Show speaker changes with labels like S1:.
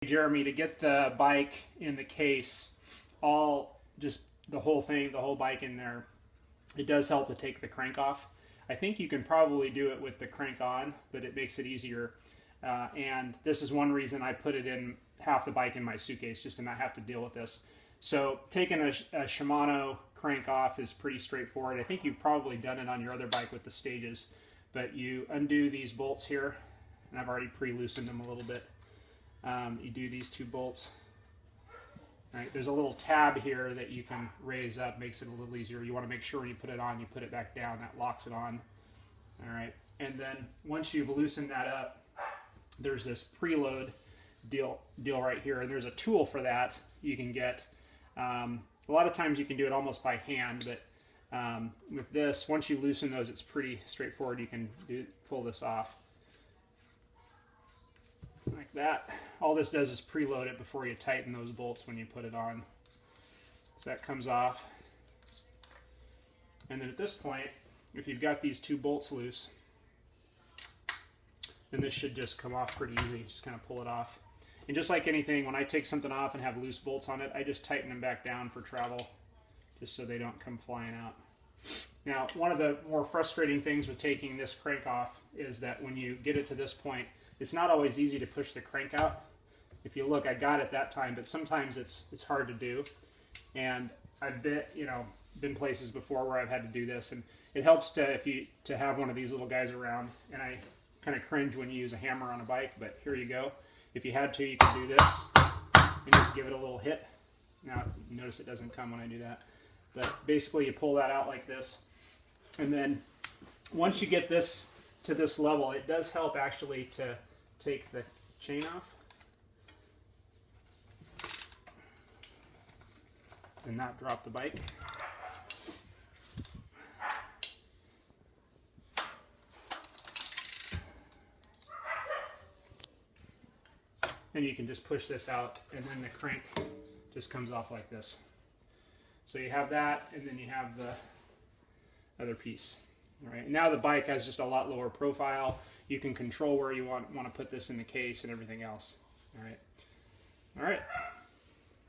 S1: Jeremy, to get the bike in the case, just the whole thing, the whole bike in there, it does help to take the crank off. I think you can probably do it with the crank on, but it makes it easier. And this is one reason I put it in half the bike in my suitcase, just to not have to deal with this. So taking a Shimano crank off is pretty straightforward. I think you've probably done it on your other bike with the stages, but you undo these bolts here, and I've already pre-loosened them a little bit. You do these two bolts. All right, there's a little tab here that you can raise up, makes it a little easier. You want to make sure when you put it on, you put it back down. That locks it on. All right, and then once you've loosened that up, there's this preload deal right here, and there's a tool for that you can get. A lot of times you can do it almost by hand, but with this, once you loosen those, it's pretty straightforward. You can pull this off like that. All this does is preload it before you tighten those bolts when you put it on. So that comes off. And then at this point, if you've got these two bolts loose, then this should just come off pretty easy. Just kind of pull it off. And just like anything, when I take something off and have loose bolts on it, I just tighten them back down for travel, just so they don't come flying out. Now, one of the more frustrating things with taking this crank off is that when you get it to this point, it's not always easy to push the crank out. If you look, I got it that time, but sometimes it's hard to do. And I've been places before where I've had to do this, and it helps to have one of these little guys around. And I kind of cringe when you use a hammer on a bike, but here you go. If you had to, you could do this and just give it a little hit. Now, notice it doesn't come when I do that. But basically, you pull that out like this. And then once you get this to this level, it does help actually to take the chain off and not drop the bike. And you can just push this out, and then the crank just comes off like this. So you have that, and then you have the other piece. All right. Now the bike has just a lot lower profile. You can control where you want to put this in the case and everything else. All right. All right.